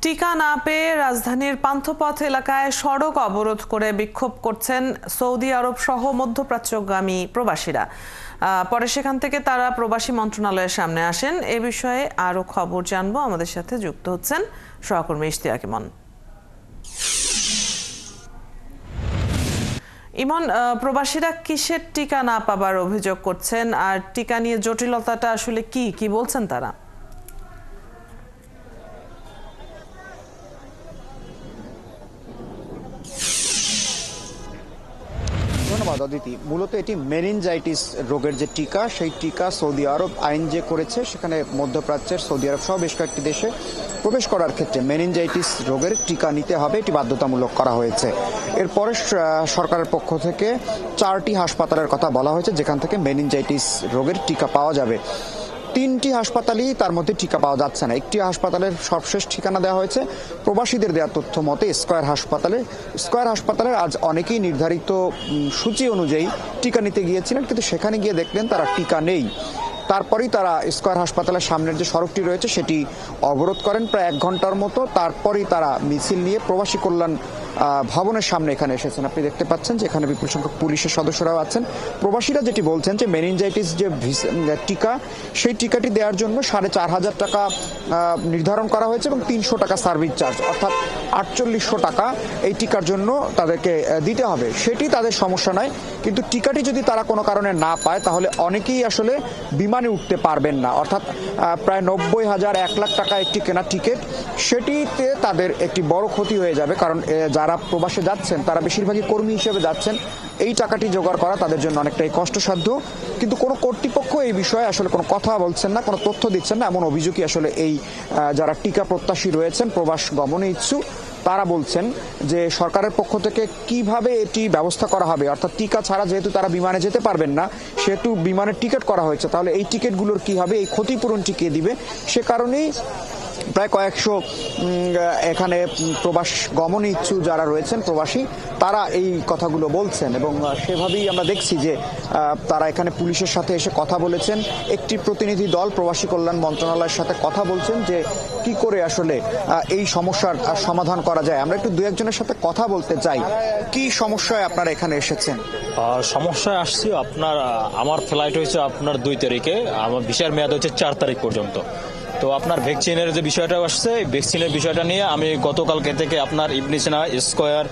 টিকা না পেয়ে রাজধানীর পান্থপথ এলাকায় সড়ক অবরোধ করে বিক্ষোভ করছেন সৌদি আরব সহ মধ্যপ্রাচ্যগামী প্রবাসীরা। পরে সেখান থেকে তারা প্রবাসী মন্ত্রণালয়ের সামনে আসেন। এ বিষয়ে আরো খবর জানবো, আমাদের সাথে যুক্ত হচ্ছেন সহকর্মী ইশতিয়াক ইমন। ইমন, প্রবাসীরা কিসের টিকা না পাবার অভিযোগ করছেন, আর টিকা নিয়ে জটিলতাটা আসলে কি বলছেন তারা? ধন্যবাদ অদিতি। মূলত এটি মেনিনজাইটিস রোগের যে টিকা, সেই টিকা সৌদি আরব আইন যে করেছে, সেখানে মধ্যপ্রাচ্যের সৌদি আরব সহ বেশ কয়েকটি দেশে প্রবেশ করার ক্ষেত্রে মেনিনজাইটিস রোগের টিকা নিতে হবে, এটি বাধ্যতামূলক করা হয়েছে। এরপরে সরকারের পক্ষ থেকে 4টি হাসপাতালের কথা বলা হয়েছে যেখান থেকে মেনিনজাইটিস রোগের টিকা পাওয়া যাবে। 3টি হাসপাতালেই তার মধ্যে টিকা পাওয়া যাচ্ছে না। একটি হাসপাতালের সর্বশেষ ঠিকানা দেওয়া হয়েছে প্রবাসীদের দেওয়া তথ্য মতে স্কয়ার হাসপাতালের আজ অনেকেই নির্ধারিত সূচি অনুযায়ী টিকা নিতে গিয়েছিলেন, কিন্তু সেখানে গিয়ে দেখলেন তারা টিকা নেই। তারপরেই তারা স্কয়ার হাসপাতালের সামনের যে সড়কটি রয়েছে সেটি অবরোধ করেন প্রায় 1 ঘন্টার মতো। তারপরেই তারা মিছিল নিয়ে প্রবাসী কল্যাণ ভবনের সামনে এখানে এসেছেন। আপনি দেখতে পাচ্ছেন যে এখানে বিপুল সংখ্যক পুলিশের সদস্যরাও আছেন। প্রবাসীরা যেটি বলছেন যে মেনিনজাইটিস যে টিকা, সেই টিকাটি দেওয়ার জন্য 4,500 টাকা নির্ধারণ করা হয়েছে এবং 300 টাকা সার্ভিস চার্জ, অর্থাৎ 4800 টাকা এই টিকার জন্য তাদেরকে দিতে হবে। সেটি তাদের সমস্যা নয়, কিন্তু টিকাটি যদি তারা কোনো কারণে না পায় তাহলে অনেকেই আসলে বিমানে উঠতে পারবেন না। অর্থাৎ প্রায় 90,000 1 লাখ টাকা একটি কেনা টিকিট, সেটিতে তাদের একটি বড় ক্ষতি হয়ে যাবে। কারণ যারা প্রবাসে যাচ্ছেন তারা বেশিরভাগই কর্মী হিসেবে যাচ্ছেন, এই টাকাটি জোগাড় করা তাদের জন্য অনেকটাই কষ্টসাধ্য। কিন্তু কোনো কর্তৃপক্ষ এই বিষয়ে আসলে কোনো কথা বলছেন না, কোনো তথ্য দিচ্ছেন না, এমন অভিযোগই আসলে এই যারা টিকা প্রত্যাশী রয়েছেন, প্রবাস গমনে ইচ্ছুক, তারা বলছেন যে সরকারের পক্ষ থেকে কিভাবে এটি ব্যবস্থা করা হবে। অর্থাৎ টিকা ছাড়া যেহেতু তারা বিমানে যেতে পারবেন না, সেহেতু বিমানের টিকিট করা হয়েছে, তাহলে এই টিকিটগুলোর কি হবে, এই ক্ষতিপূরণটি কে দিবে? সে কারণেই প্রায় কয়েকশো এখানে প্রবাস গমনে ইচ্ছুক যারা রয়েছেন প্রবাসী, তারা এই কথাগুলো বলছেন এবং সেভাবেই আমরা দেখছি যে তারা এখানে পুলিশের সাথে এসে কথা বলেছেন। একটি প্রতিনিধি দল প্রবাসী কল্যাণ মন্ত্রণালয়ের সাথে কথা বলছেন যে কি করে আসলে এই সমস্যার সমাধান করা যায়। আমরা একটু 2-1 জনের সাথে কথা বলতে চাই। কি সমস্যায় আপনারা এখানে এসেছেন? সমস্যায় আসছি আমার ফ্লাইট হয়েছে আপনার 2 তারিখে, আমার ভিসার মেয়াদ হচ্ছে 4 তারিখ পর্যন্ত। তো আপনার ভ্যাকসিনের যে বিষয়টা আসছে, ভ্যাকসিনের বিষয়টা নিয়ে আমি গতকালকে থেকে আপনার ইবনে সিনা, স্কয়ার,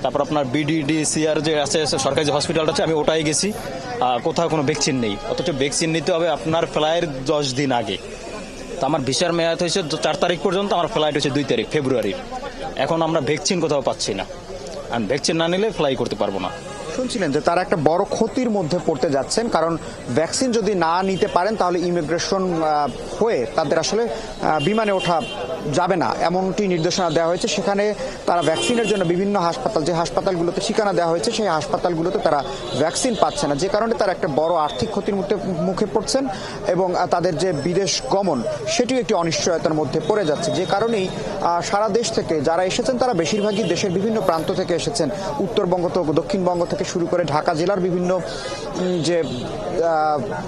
তারপর আপনার বিডিডিসিআর যে আছে সরকারি যে হসপিটালটা আছে, আমি ওটাই গেছি। কোথাও কোনো ভ্যাকসিন নেই, অথচ ভ্যাকসিন নিতে হবে আপনার ফ্লাইয়ের 10 দিন আগে। তো আমার ভিসার মেয়াদ হয়েছে 4 তারিখ পর্যন্ত, আমার ফ্লাইট হচ্ছে 2 তারিখ ফেব্রুয়ারির। এখন আমরা ভ্যাকসিন কোথাও পাচ্ছি না, আর ভ্যাকসিন না নিলে ফ্লাই করতে পারবো না। শুনছিলেন যে তারা একটা বড় ক্ষতির মধ্যে পড়তে যাচ্ছেন, কারণ ভ্যাকসিন যদি না নিতে পারেন তাহলে ইমিগ্রেশন হয়ে তাদের আসলে বিমানে ওঠা যাবে না, এমনটি নির্দেশনা দেওয়া হয়েছে। সেখানে তারা ভ্যাকসিনের জন্য বিভিন্ন হাসপাতাল, যে হাসপাতালগুলোতে ঠিকানা দেওয়া হয়েছে সেই হাসপাতালগুলোতে তারা ভ্যাকসিন পাচ্ছে না, যে কারণে তারা একটা বড় আর্থিক ক্ষতির মুখে পড়ছেন এবং তাদের যে বিদেশ গমন সেটিও একটি অনিশ্চয়তার মধ্যে পড়ে যাচ্ছে। যে কারণেই সারা দেশ থেকে যারা এসেছেন তারা বেশিরভাগই দেশের বিভিন্ন প্রান্ত থেকে এসেছেন। উত্তরবঙ্গ থেকে, দক্ষিণবঙ্গ থেকে শুরু করে ঢাকা জেলার বিভিন্ন যে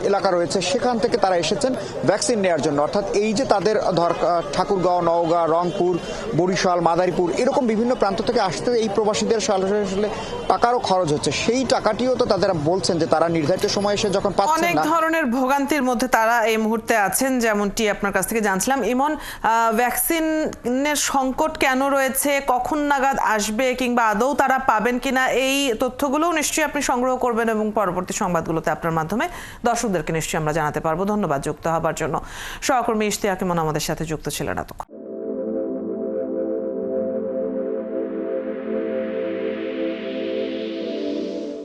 এলাকা রয়েছে সেখান থেকে তারা এসেছেন ভ্যাকসিন নেওয়ার জন্য। অর্থাৎ এই যে তাদের ঠাকুরগাঁও, নওগাঁ, রংপুর, বরিশাল, মাদারীপুর এরকম বিভিন্ন প্রান্ত থেকে আসতে এই প্রবাসীদের আসলে টাকারও খরচ হচ্ছে। সেই টাকাটিও তো তাদের বলছেন যে তারা নির্ধারিত সময় এসে যখন পাচ্ছেন না। অনেক ধরনের ভোগান্তির মধ্যে তারা এই মুহূর্তে আছেন, যেমনটি আপনার কাছ থেকে জানছিলাম। ইমন, ভ্যাকসিনের সংকট কেন রয়েছে, কখন নাগাদ আসবে, কিংবা আদৌ তারা পাবেন কিনা, এই তথ্যগুলো নিশ্চয়ই আপনি সংগ্রহ করবেন এবং পরবর্তী সংবাদগুলোতে আপনার মাধ্যমে দর্শকদেরকে নিশ্চয়ই আমরা জানাতে পারবো। ধন্যবাদ যুক্ত হবার জন্য। সহকর্মী ইশতিয়াক ইমন আমাদের সাথে যুক্ত ছিলেন এতক্ষণ।